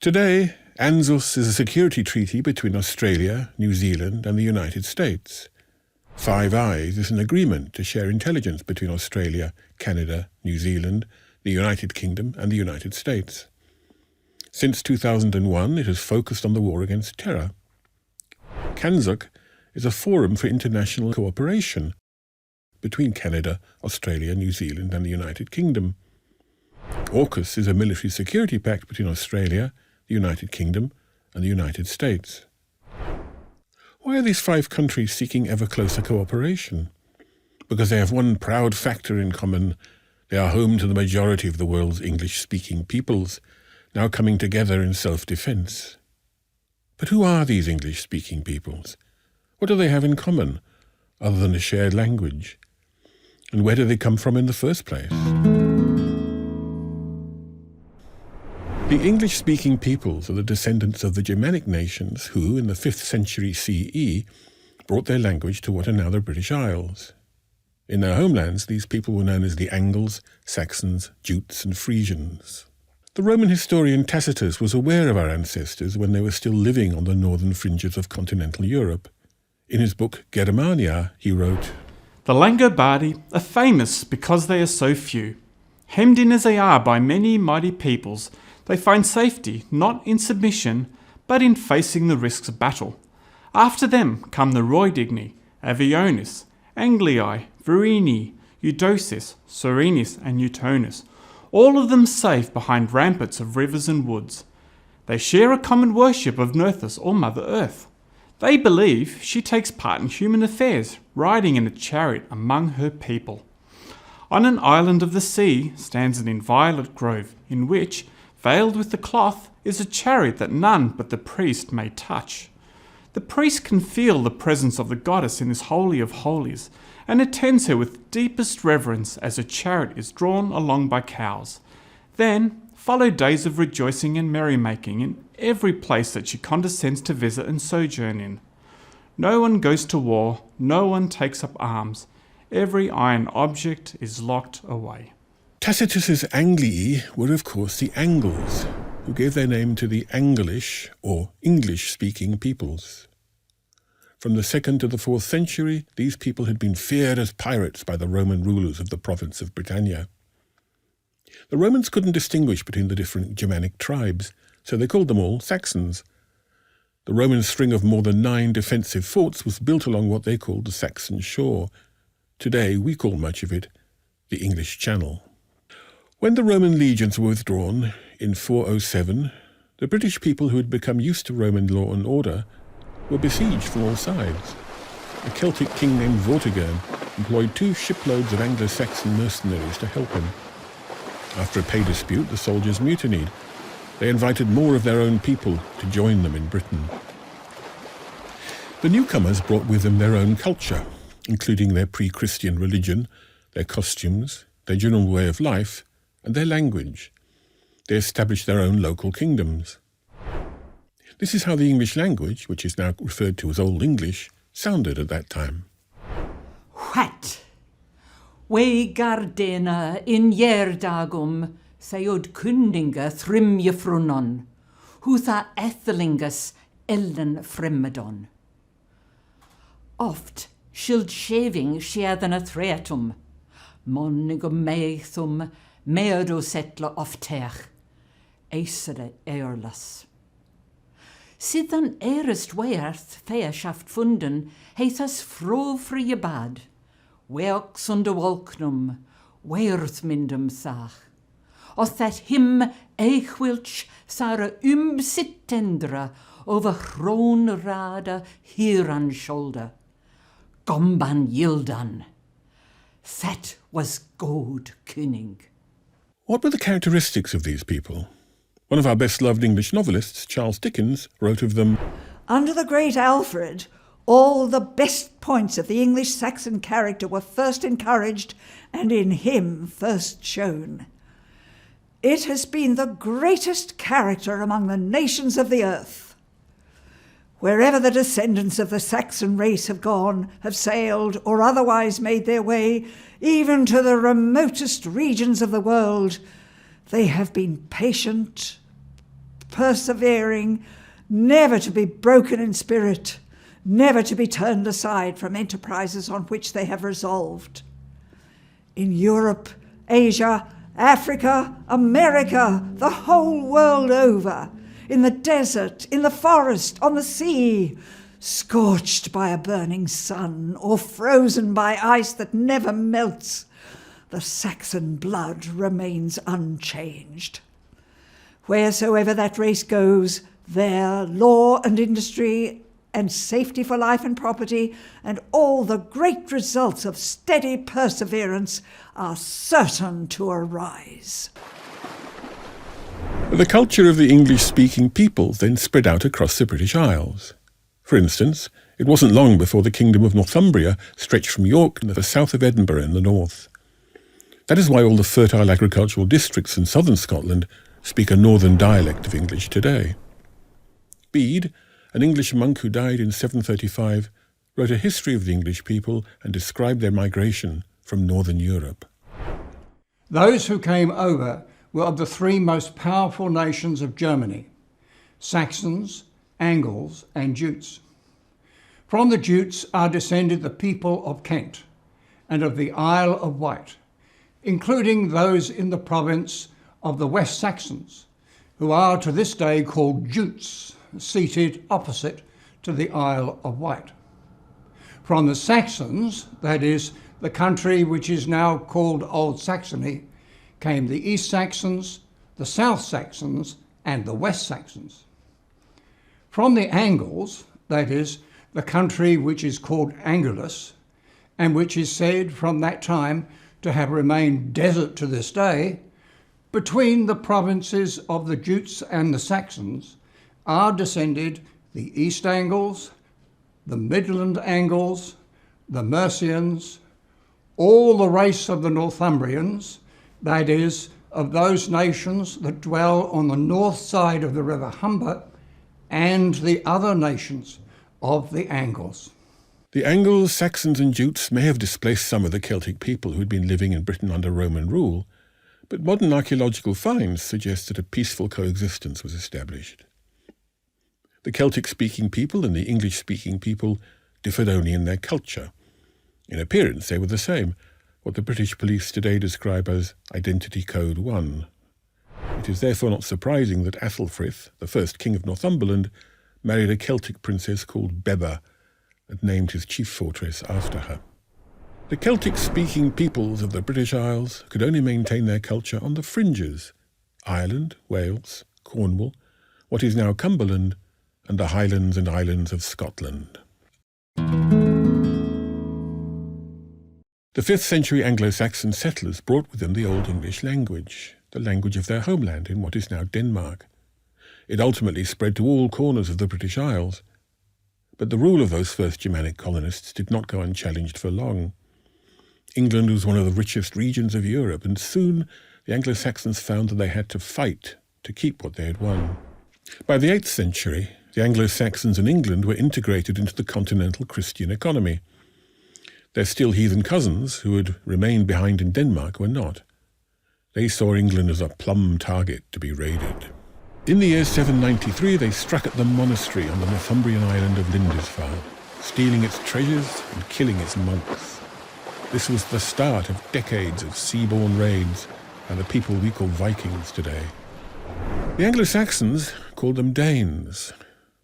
Today, ANZUS is a security treaty between Australia, New Zealand and the United States. Five Eyes is an agreement to share intelligence between Australia, Canada, New Zealand, the United Kingdom and the United States. Since 2001, it has focused on the war against terror. CANZUK is a forum for international cooperation between Canada, Australia, New Zealand and the United Kingdom. AUKUS is a military security pact between Australia, the United Kingdom and the United States. Why are these five countries seeking ever closer cooperation? Because they have one proud factor in common. They are home to the majority of the world's English-speaking peoples, now coming together in self-defense. But who are these English-speaking peoples? What do they have in common, other than a shared language? And where do they come from in the first place? The English-speaking peoples are the descendants of the Germanic nations who, in the 5th century CE, brought their language to what are now the British Isles. In their homelands, these people were known as the Angles, Saxons, Jutes and Frisians. The Roman historian Tacitus was aware of our ancestors when they were still living on the northern fringes of continental Europe. In his book Germania, he wrote, "The Langobardi are famous because they are so few. Hemmed in as they are by many mighty peoples, they find safety not in submission, but in facing the risks of battle. After them come the Roidigni, Avionis, Anglii, Verini, Eudocis, Serenis and Eutonus, all of them safe behind ramparts of rivers and woods. They share a common worship of Nerthus or Mother Earth. They believe she takes part in human affairs, riding in a chariot among her people. On an island of the sea stands an inviolate grove, in which, veiled with the cloth, is a chariot that none but the priest may touch. The priest can feel the presence of the goddess in this holy of holies, and attends her with deepest reverence as her chariot is drawn along by cows. Then follow days of rejoicing and merrymaking in every place that she condescends to visit and sojourn in. No one goes to war, no one takes up arms. Every iron object is locked away." Tacitus's Anglii were of course the Angles, who gave their name to the Anglish or English-speaking peoples. From the 2nd to the 4th century, these people had been feared as pirates by the Roman rulers of the province of Britannia. The Romans couldn't distinguish between the different Germanic tribes, so they called them all Saxons. The Roman string of more than 9 defensive forts was built along what they called the Saxon shore. Today we call much of it the English Channel. When the Roman legions were withdrawn in 407, the British people who had become used to Roman law and order were besieged from all sides. A Celtic king named Vortigern employed 2 shiploads of Anglo-Saxon mercenaries to help him. After a pay dispute, the soldiers mutinied. They invited more of their own people to join them in Britain. The newcomers brought with them their own culture, including their pre-Christian religion, their costumes, their general way of life, and their language. They established their own local kingdoms. This is how the English language, which is now referred to as Old English, sounded at that time. What? We gardena in jerdagum, theod kundinga thrimje frunon, hutha ethelingus ellen fremmedon. Oft shield shaving sheathan a threatum, monigum meithum, meodo settler oftech, eisere earlas. Siddan erest weerth feashaft funden, heithas frofrie bad, weox under wolknum, weerth mindum thach. Of that him eichwilch sara sittendra over hroon rada hier an shoulder. Gomban Yildan. That was God König. What were the characteristics of these people? One of our best-loved English novelists, Charles Dickens, wrote of them, "Under the great Alfred, all the best points of the English-Saxon character were first encouraged and in him first shown. It has been the greatest character among the nations of the earth. Wherever the descendants of the Saxon race have gone, have sailed, or otherwise made their way, even to the remotest regions of the world, they have been patient, persevering, never to be broken in spirit, never to be turned aside from enterprises on which they have resolved. In Europe, Asia, Africa, America, the whole world over, in the desert, in the forest, on the sea, scorched by a burning sun or frozen by ice that never melts, the Saxon blood remains unchanged. Wheresoever that race goes, there law and industry and safety for life and property and all the great results of steady perseverance are certain to arise. The culture of the English-speaking people then spread out across the British Isles. For instance, it wasn't long before the Kingdom of Northumbria stretched from York to the south of Edinburgh in the north. That is why all the fertile agricultural districts in southern Scotland speak a northern dialect of English today. Bede, an English monk who died in 735, wrote a history of the English people and described their migration from northern Europe. Those who came over were of the three most powerful nations of Germany, Saxons, Angles and Jutes. From the Jutes are descended the people of Kent and of the Isle of Wight, including those in the province of the West Saxons, who are to this day called Jutes, seated opposite to the Isle of Wight. From the Saxons, that is, the country which is now called Old Saxony, came the East Saxons, the South Saxons, and the West Saxons. From the Angles, that is, the country which is called Angulus, and which is said from that time to have remained desert to this day, between the provinces of the Jutes and the Saxons are descended the East Angles, the Midland Angles, the Mercians, all the race of the Northumbrians, that is, of those nations that dwell on the north side of the River Humber, and the other nations of the Angles. The Angles, Saxons and Jutes may have displaced some of the Celtic people who had been living in Britain under Roman rule, but modern archaeological finds suggest that a peaceful coexistence was established. The Celtic-speaking people and the English-speaking people differed only in their culture. In appearance, they were the same, what the British police today describe as Identity Code 1. It is therefore not surprising that Athelfrith, the first king of Northumberland, married a Celtic princess called Bebba and named his chief fortress after her. The Celtic-speaking peoples of the British Isles could only maintain their culture on the fringes: Ireland, Wales, Cornwall, what is now Cumberland, and the Highlands and Islands of Scotland. The 5th century Anglo-Saxon settlers brought with them the Old English language, the language of their homeland in what is now Denmark. It ultimately spread to all corners of the British Isles. But the rule of those first Germanic colonists did not go unchallenged for long. England was one of the richest regions of Europe, and soon the Anglo-Saxons found that they had to fight to keep what they had won. By the 8th century, the Anglo-Saxons and England were integrated into the continental Christian economy. Their still heathen cousins, who had remained behind in Denmark, were not. They saw England as a plum target to be raided. In the year 793, they struck at the monastery on the Northumbrian island of Lindisfarne, stealing its treasures and killing its monks. This was the start of decades of sea-borne raids by the people we call Vikings today. The Anglo-Saxons called them Danes.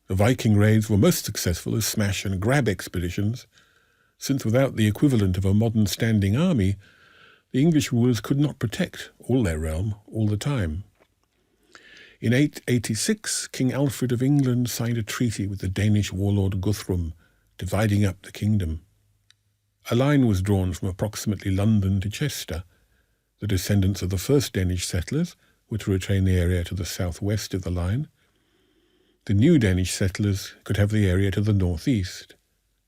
The Viking raids were most successful as smash and grab expeditions, since without the equivalent of a modern standing army, the English rulers could not protect all their realm all the time. In 886, King Alfred of England signed a treaty with the Danish warlord Guthrum, dividing up the kingdom. A line was drawn from approximately London to Chester. The descendants of the first Danish settlers were to retain the area to the southwest of the line. The new Danish settlers could have the area to the northeast.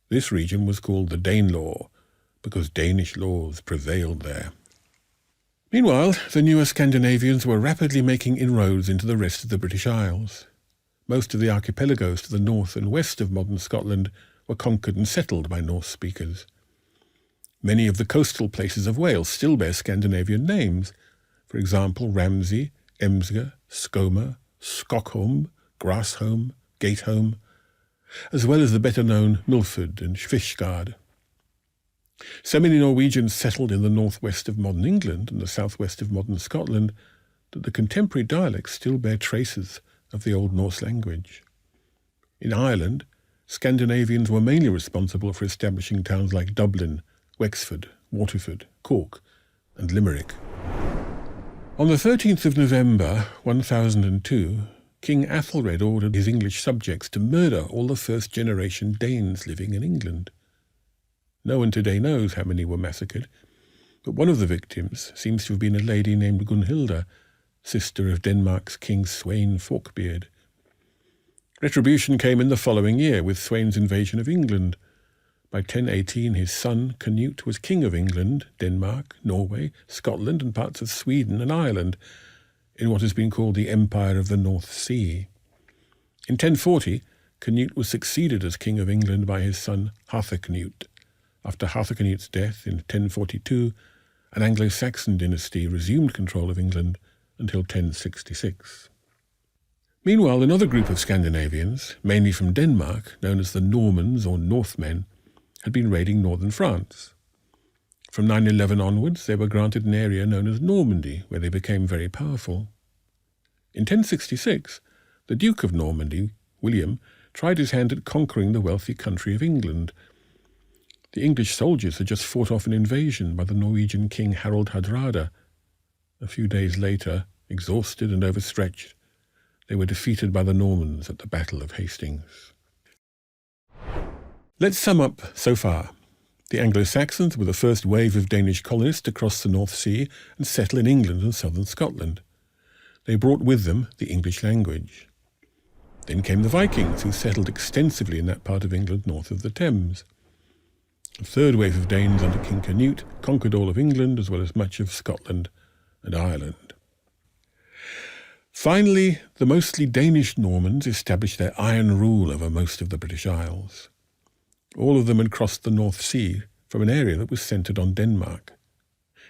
This region was called the Danelaw, because Danish laws prevailed there. Meanwhile, the newer Scandinavians were rapidly making inroads into the rest of the British Isles. Most of the archipelagos to the north and west of modern Scotland were conquered and settled by Norse speakers. Many of the coastal places of Wales still bear Scandinavian names, for example Ramsey, Emsger, Skomer, Stockholm, Grassholm, Gateholm, as well as the better-known Milford and Kvistgård. So many Norwegians settled in the northwest of modern England and the southwest of modern Scotland that the contemporary dialects still bear traces of the Old Norse language. In Ireland, Scandinavians were mainly responsible for establishing towns like Dublin, Wexford, Waterford, Cork, and Limerick. On the 13th of November 1002, King Athelred ordered his English subjects to murder all the first-generation Danes living in England. No one today knows how many were massacred, but one of the victims seems to have been a lady named Gunhilda, sister of Denmark's King Sweyn Forkbeard. Retribution came in the following year with Sweyn's invasion of England. By 1018 his son Canute was King of England, Denmark, Norway, Scotland and parts of Sweden and Ireland, in what has been called the Empire of the North Sea. In 1040 Canute was succeeded as King of England by his son Harthacnut. After Harthacnut's death in 1042, an Anglo-Saxon dynasty resumed control of England until 1066. Meanwhile, another group of Scandinavians, mainly from Denmark, known as the Normans or Northmen, had been raiding northern France. From 911 onwards, they were granted an area known as Normandy, where they became very powerful. In 1066, the Duke of Normandy, William, tried his hand at conquering the wealthy country of England. The English soldiers had just fought off an invasion by the Norwegian king Harald Hardrada. A few days later, exhausted and overstretched, they were defeated by the Normans at the Battle of Hastings. Let's sum up so far. The Anglo-Saxons were the first wave of Danish colonists to cross the North Sea and settle in England and southern Scotland. They brought with them the English language. Then came the Vikings, who settled extensively in that part of England north of the Thames. A third wave of Danes under King Canute conquered all of England as well as much of Scotland and Ireland. Finally, the mostly Danish Normans established their iron rule over most of the British Isles. All of them had crossed the North Sea from an area that was centred on Denmark.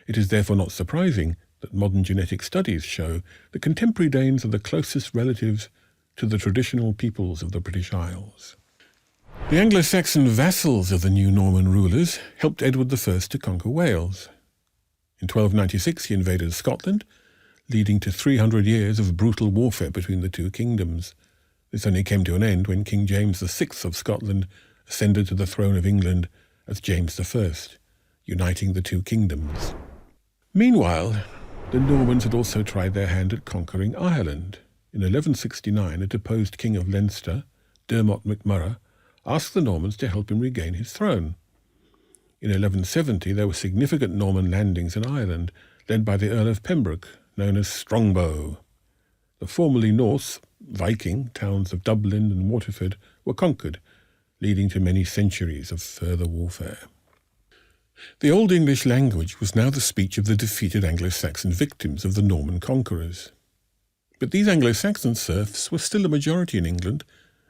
It is therefore not surprising that modern genetic studies show that contemporary Danes are the closest relatives to the traditional peoples of the British Isles. The Anglo-Saxon vassals of the new Norman rulers helped Edward I to conquer Wales. In 1296 he invaded Scotland, leading to 300 years of brutal warfare between the two kingdoms. This only came to an end when King James VI of Scotland ascended to the throne of England as James I, uniting the two kingdoms. Meanwhile, the Normans had also tried their hand at conquering Ireland. In 1169, a deposed king of Leinster, Dermot MacMurrough, asked the Normans to help him regain his throne. In 1170, there were significant Norman landings in Ireland, led by the Earl of Pembroke, known as Strongbow. The formerly Norse, Viking towns of Dublin and Waterford were conquered, leading to many centuries of further warfare. The Old English language was now the speech of the defeated Anglo-Saxon victims of the Norman conquerors. But these Anglo-Saxon serfs were still a majority in England,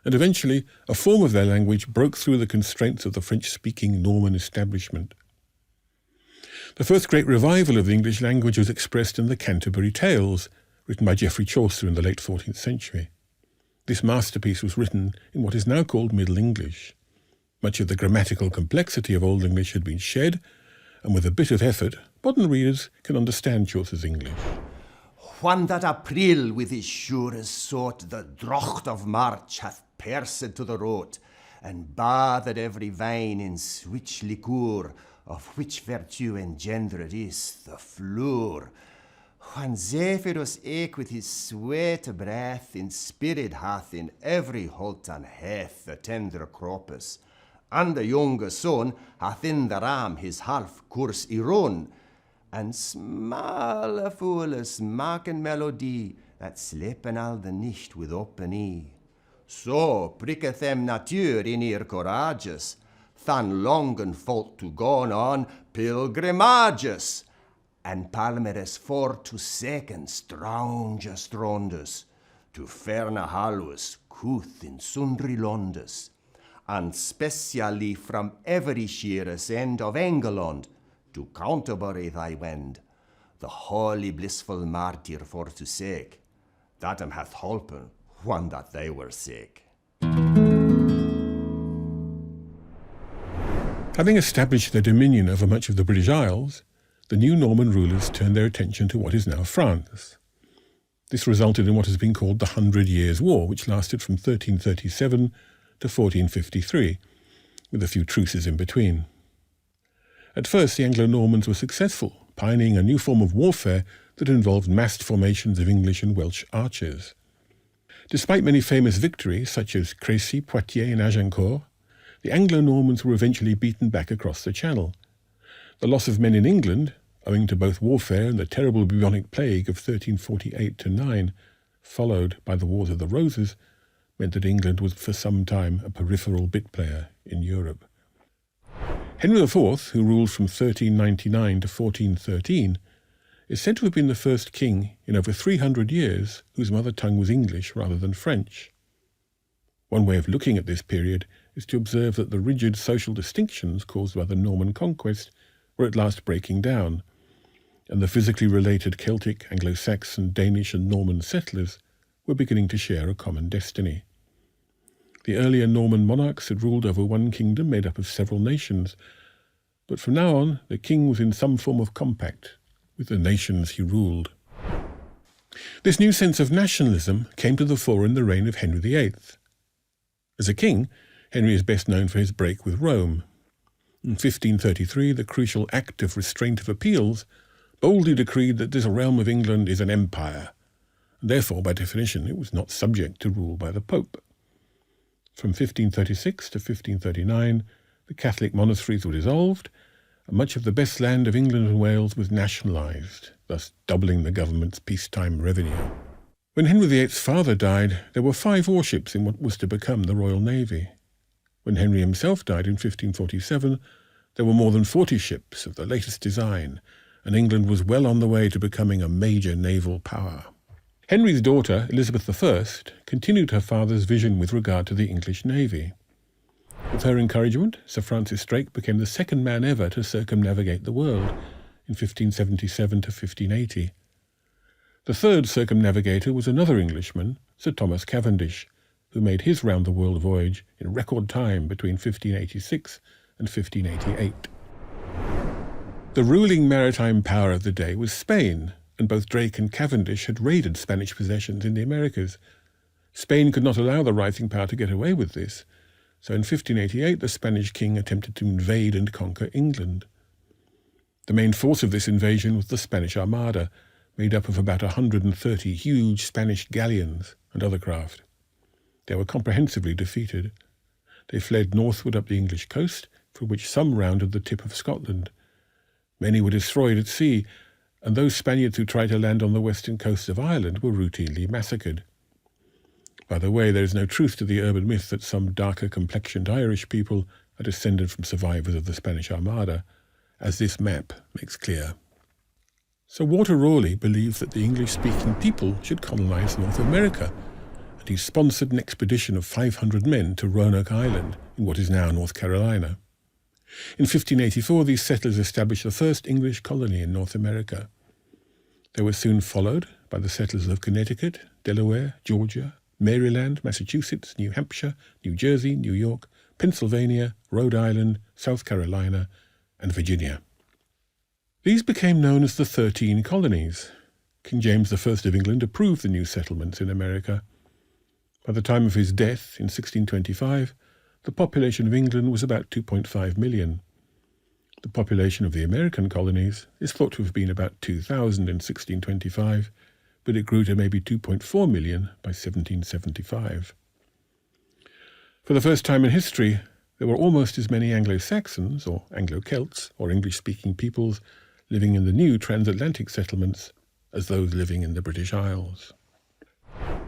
and eventually a form of their language broke through the constraints of the French-speaking Norman establishment. The first great revival of the English language was expressed in the Canterbury Tales, written by Geoffrey Chaucer in the late 14th century. This masterpiece was written in what is now called Middle English. Much of the grammatical complexity of Old English had been shed, and with a bit of effort, modern readers can understand Chaucer's English. When that April with his surest sort the drocht of March hath pierced to the road, and bathed every vein in switch liquor, of which virtue engendered is the flour. When Zephyrus eke with his sweet breath inspired hath in every holt and heath the tender croppus, and the younger son hath in the ram his half course run, and small a fool smaken melody that slepen al the nicht with open eye. So pricketh them nature in ear courageous, than longen folk to go on pilgrimages, and palmeres for to second strongest rondes, to ferna halus couth in sundry londes, and specially from every sheerest end of England to Canterbury thy wend, the holy blissful martyr for to sake, That hath holpen, when that they were sick. Having established their dominion over much of the British Isles, the new Norman rulers turned their attention to what is now France. This resulted in what has been called the 100 Years' War, which lasted from 1337 to 1453, with a few truces in between. At first, the Anglo-Normans were successful, pioneering a new form of warfare that involved massed formations of English and Welsh archers. Despite many famous victories, such as Crécy, Poitiers and Agincourt, the Anglo-Normans were eventually beaten back across the Channel. The loss of men in England, owing to both warfare and the terrible bubonic plague of 1348-9, followed by the Wars of the Roses, meant that England was for some time a peripheral bit player in Europe. Henry IV, who ruled from 1399 to 1413, is said to have been the first king in over 300 years whose mother tongue was English rather than French. One way of looking at this period is to observe that the rigid social distinctions caused by the Norman conquest were at last breaking down, and the physically related Celtic, Anglo-Saxon, Danish and Norman settlers were beginning to share a common destiny. The earlier Norman monarchs had ruled over one kingdom made up of several nations, but from now on the king was in some form of compact with the nations he ruled. This new sense of nationalism came to the fore in the reign of Henry VIII. As a king, Henry is best known for his break with Rome. In 1533, the crucial Act of Restraint of Appeals boldly decreed that this realm of England is an empire, and therefore, by definition, it was not subject to rule by the Pope. From 1536 to 1539, the Catholic monasteries were dissolved, and much of the best land of England and Wales was nationalised, thus doubling the government's peacetime revenue. When Henry VIII's father died, there were 5 warships in what was to become the Royal Navy. When Henry himself died in 1547, there were more than 40 ships of the latest design, and England was well on the way to becoming a major naval power. Henry's daughter, Elizabeth I, continued her father's vision with regard to the English Navy. With her encouragement, Sir Francis Drake became the second man ever to circumnavigate the world in 1577 to 1580. The third circumnavigator was another Englishman, Sir Thomas Cavendish, who made his round-the-world voyage in record time between 1586 and 1588. The ruling maritime power of the day was Spain, and both Drake and Cavendish had raided Spanish possessions in the Americas. Spain could not allow the rising power to get away with this, so in 1588 the Spanish king attempted to invade and conquer England. The main force of this invasion was the Spanish Armada, made up of about 130 huge Spanish galleons and other craft. They were comprehensively defeated. They fled northward up the English coast, from which some rounded the tip of Scotland. Many were destroyed at sea, and those Spaniards who tried to land on the western coast of Ireland were routinely massacred. By the way, there is no truth to the urban myth that some darker-complexioned Irish people are descended from survivors of the Spanish Armada, as this map makes clear. Sir Walter Raleigh believed that the English-speaking people should colonize North America, and he sponsored an expedition of 500 men to Roanoke Island in what is now North Carolina. In 1584, these settlers established the first English colony in North America. They were soon followed by the settlers of Connecticut, Delaware, Georgia, Maryland, Massachusetts, New Hampshire, New Jersey, New York, Pennsylvania, Rhode Island, South Carolina, and Virginia. These became known as the 13 Colonies. King James I of England approved the new settlements in America. By the time of his death in 1625, the population of England was about 2.5 million. The population of the American colonies is thought to have been about 2,000 in 1625, but it grew to maybe 2.4 million by 1775. For the first time in history, there were almost as many Anglo-Saxons, or Anglo-Celts, or English-speaking peoples living in the new transatlantic settlements as those living in the British Isles.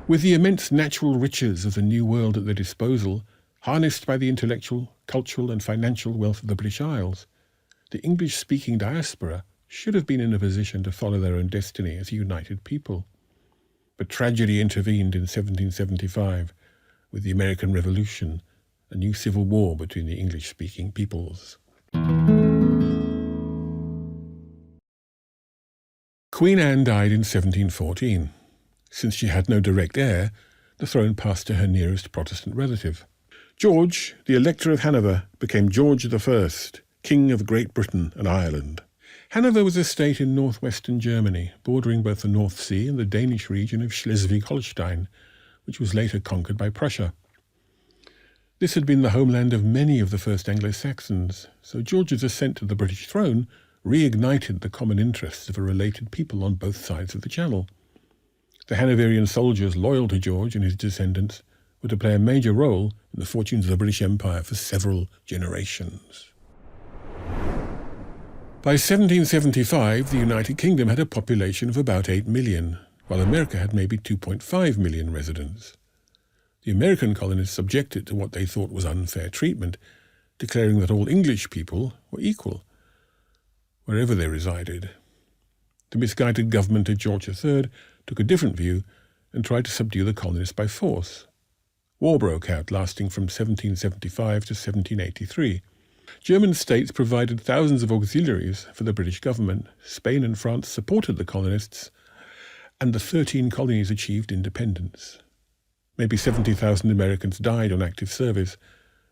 With the immense natural riches of the New World at their disposal, harnessed by the intellectual, cultural and financial wealth of the British Isles, the English-speaking diaspora should have been in a position to follow their own destiny as a united people. But tragedy intervened in 1775 with the American Revolution, a new civil war between the English-speaking peoples. Queen Anne died in 1714. Since she had no direct heir, the throne passed to her nearest Protestant relative. George, the Elector of Hanover, became George I, King of Great Britain and Ireland. Hanover was a state in northwestern Germany, bordering both the North Sea and the Danish region of Schleswig-Holstein, which was later conquered by Prussia. This had been the homeland of many of the first Anglo-Saxons, so George's ascent to the British throne reignited the common interests of a related people on both sides of the Channel. The Hanoverian soldiers loyal to George and his descendants were to play a major role in the fortunes of the British Empire for several generations. By 1775, the United Kingdom had a population of about 8 million, while America had maybe 2.5 million residents. The American colonists objected to what they thought was unfair treatment, declaring that all English people were equal, wherever they resided. The misguided government of George III took a different view and tried to subdue the colonists by force. War broke out, lasting from 1775 to 1783. German states provided thousands of auxiliaries for the British government. Spain and France supported the colonists, and the 13 colonies achieved independence. Maybe 70,000 Americans died on active service.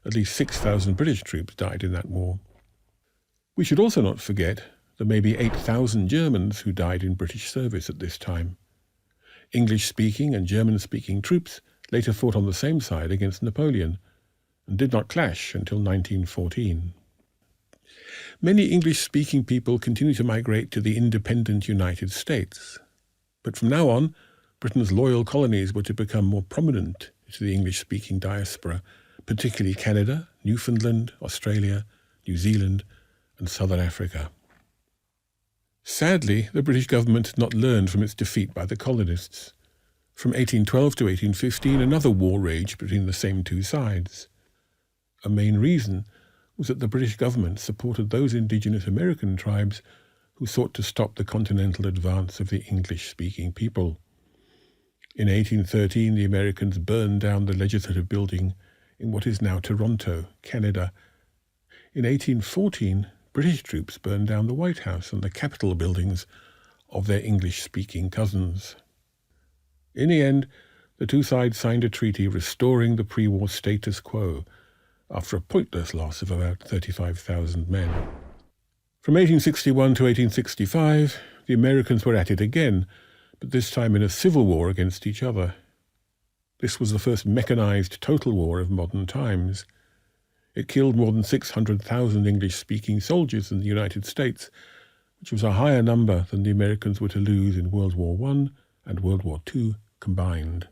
At least 6,000 British troops died in that war. We should also not forget the maybe 8,000 Germans who died in British service at this time. English-speaking and German-speaking troops later fought on the same side against Napoleon and did not clash until 1914. Many English-speaking people continue to migrate to the independent United States. But from now on, Britain's loyal colonies were to become more prominent to the English-speaking diaspora, particularly Canada, Newfoundland, Australia, New Zealand, and Southern Africa. Sadly, the British government had not learned from its defeat by the colonists. From 1812 to 1815, another war raged between the same two sides. A main reason was that the British government supported those indigenous American tribes who sought to stop the continental advance of the English-speaking people. In 1813, the Americans burned down the legislative building in what is now Toronto, Canada. In 1814, British troops burned down the White House and the Capitol buildings of their English-speaking cousins. In the end, the two sides signed a treaty restoring the pre-war status quo after a pointless loss of about 35,000 men. From 1861 to 1865, the Americans were at it again, but this time in a civil war against each other. This was the first mechanized total war of modern times. It killed more than 600,000 English-speaking soldiers in the United States, which was a higher number than the Americans were to lose in World War I and World War II combined.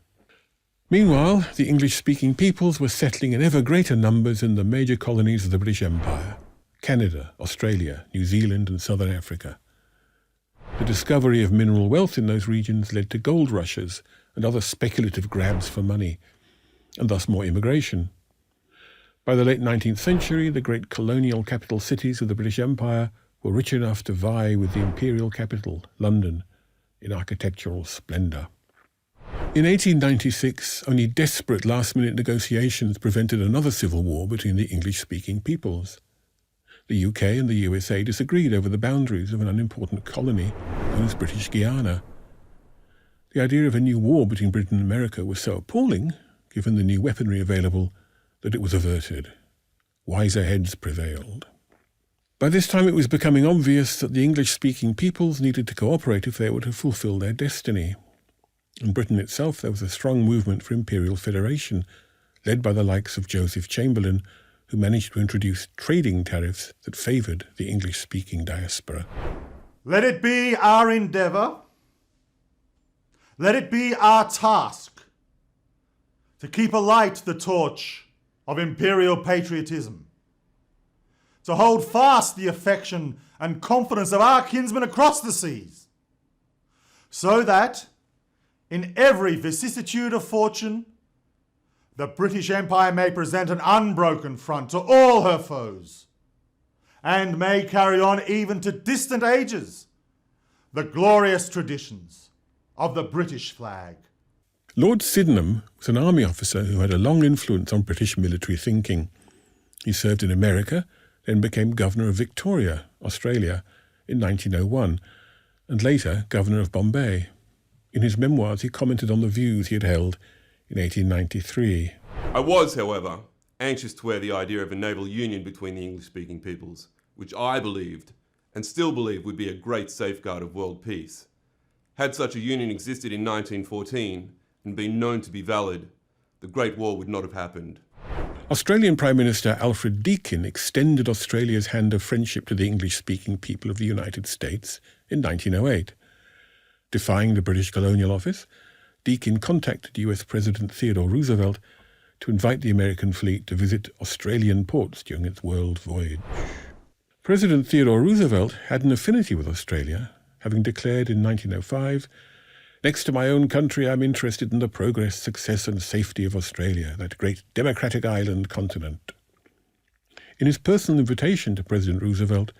Meanwhile, the English-speaking peoples were settling in ever greater numbers in the major colonies of the British Empire: Canada, Australia, New Zealand, and Southern Africa. The discovery of mineral wealth in those regions led to gold rushes and other speculative grabs for money, and thus more immigration. By the late 19th century, the great colonial capital cities of the British Empire were rich enough to vie with the imperial capital, London, in architectural splendour. In 1896, only desperate last-minute negotiations prevented another civil war between the English-speaking peoples. The UK and the USA disagreed over the boundaries of an unimportant colony known as British Guiana. The idea of a new war between Britain and America was so appalling, given the new weaponry available, that it was averted. Wiser heads prevailed. By this time it was becoming obvious that the English-speaking peoples needed to cooperate if they were to fulfill their destiny. In Britain itself there was a strong movement for imperial federation, led by the likes of Joseph Chamberlain, who managed to introduce trading tariffs that favoured the English-speaking diaspora. Let it be our endeavour, let it be our task, to keep alight the torch of imperial patriotism, to hold fast the affection and confidence of our kinsmen across the seas, so that, in every vicissitude of fortune, the British Empire may present an unbroken front to all her foes, and may carry on even to distant ages the glorious traditions of the British flag. Lord Sydenham was an army officer who had a long influence on British military thinking. He served in America, then became Governor of Victoria, Australia, in 1901, and later Governor of Bombay. In his memoirs, he commented on the views he had held in 1893. I was, however, anxious to wear the idea of a naval union between the English-speaking peoples, which I believed, and still believe, would be a great safeguard of world peace. Had such a union existed in 1914 and been known to be valid, the Great War would not have happened. Australian Prime Minister Alfred Deakin extended Australia's hand of friendship to the English-speaking people of the United States in 1908. Defying the British Colonial Office, Deakin contacted US President Theodore Roosevelt to invite the American fleet to visit Australian ports during its world voyage. President Theodore Roosevelt had an affinity with Australia, having declared in 1905, "Next to my own country, I'm interested in the progress, success and safety of Australia, that great democratic island continent." In his personal invitation to President Roosevelt,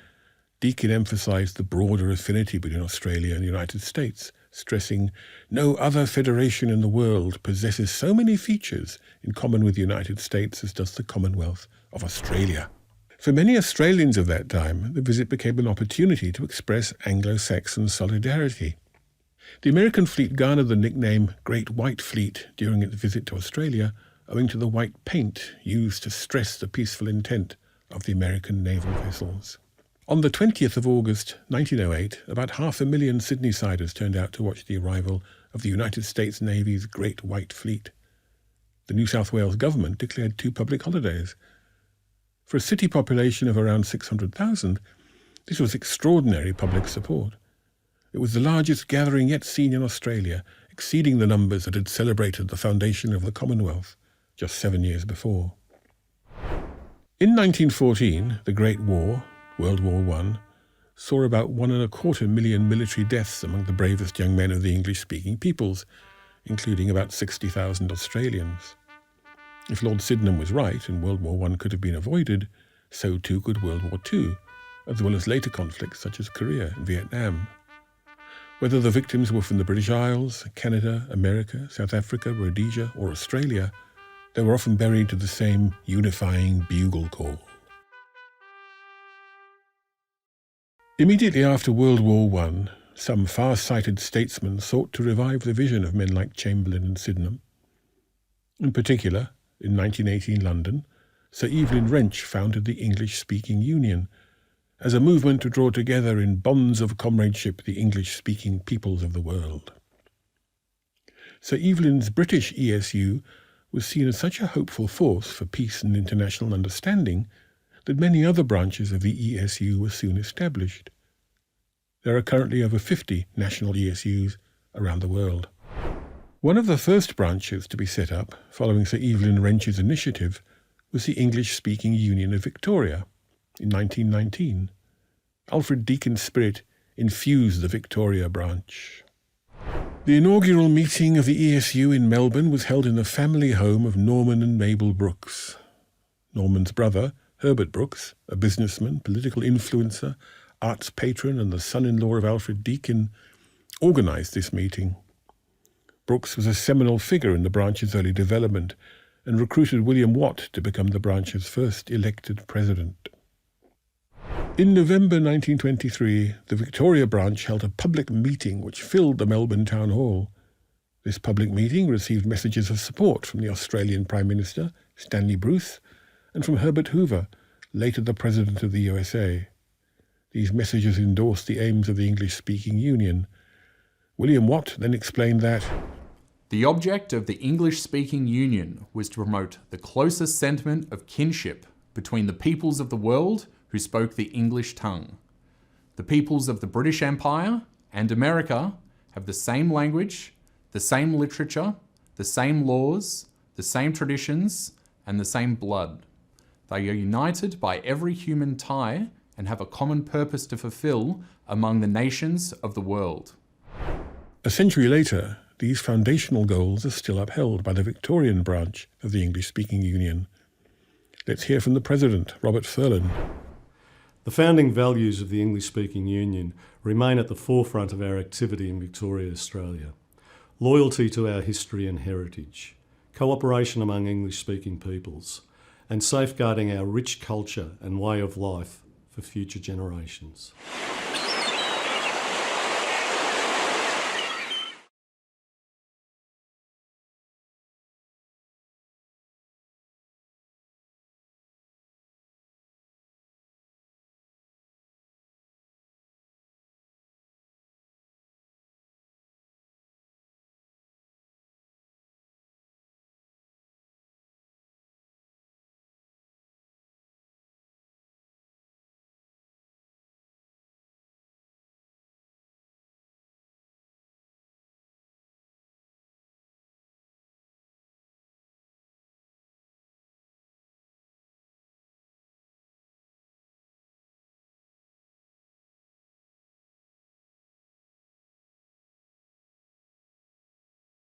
Deakin emphasized the broader affinity between Australia and the United States, stressing, "No other federation in the world possesses so many features in common with the United States as does the Commonwealth of Australia." For many Australians of that time, the visit became an opportunity to express Anglo-Saxon solidarity. The American fleet garnered the nickname Great White Fleet during its visit to Australia, owing to the white paint used to stress the peaceful intent of the American naval vessels. On the 20th of August 1908, about 500,000 Sydney-siders turned out to watch the arrival of the United States Navy's Great White Fleet. The New South Wales government declared 2 public holidays. For a city population of around 600,000, this was extraordinary public support. It was the largest gathering yet seen in Australia, exceeding the numbers that had celebrated the foundation of the Commonwealth just 7 years before. In 1914, the Great War, World War I, saw about 1.25 million military deaths among the bravest young men of the English-speaking peoples, including about 60,000 Australians. If Lord Sydenham was right and World War I could have been avoided, so too could World War II, as well as later conflicts such as Korea and Vietnam. Whether the victims were from the British Isles, Canada, America, South Africa, Rhodesia or Australia, they were often buried to the same unifying bugle call. Immediately after World War I, some far-sighted statesmen sought to revive the vision of men like Chamberlain and Sydenham. In particular, in 1918 London, Sir Evelyn Wrench founded the English-Speaking Union as a movement to draw together in bonds of comradeship the English-speaking peoples of the world. Sir Evelyn's British ESU was seen as such a hopeful force for peace and international understanding that many other branches of the ESU were soon established. There are currently over 50 national ESUs around the world. One of the first branches to be set up, following Sir Evelyn Wrench's initiative, was the English-Speaking Union of Victoria in 1919. Alfred Deakin's spirit infused the Victoria branch. The inaugural meeting of the ESU in Melbourne was held in the family home of Norman and Mabel Brooks. Norman's brother, Herbert Brooks, a businessman, political influencer, arts patron and the son-in-law of Alfred Deakin, organised this meeting. Brooks was a seminal figure in the branch's early development and recruited William Watt to become the branch's first elected president. In November 1923, the Victoria branch held a public meeting which filled the Melbourne Town Hall. This public meeting received messages of support from the Australian Prime Minister, Stanley Bruce, and from Herbert Hoover, later the President of the USA. These messages endorsed the aims of the English-Speaking Union. William Watt then explained that the object of the English-Speaking Union was to promote the closest sentiment of kinship between the peoples of the world who spoke the English tongue. The peoples of the British Empire and America have the same language, the same literature, the same laws, the same traditions, and the same blood. They are united by every human tie and have a common purpose to fulfill among the nations of the world. a century later, these foundational goals are still upheld by the Victorian branch of the English-Speaking Union. Let's hear from the President, Robert Furlan. The founding values of the English-Speaking Union remain at the forefront of our activity in Victoria, Australia. Loyalty to our history and heritage, cooperation among English-speaking peoples, and safeguarding our rich culture and way of life for future generations.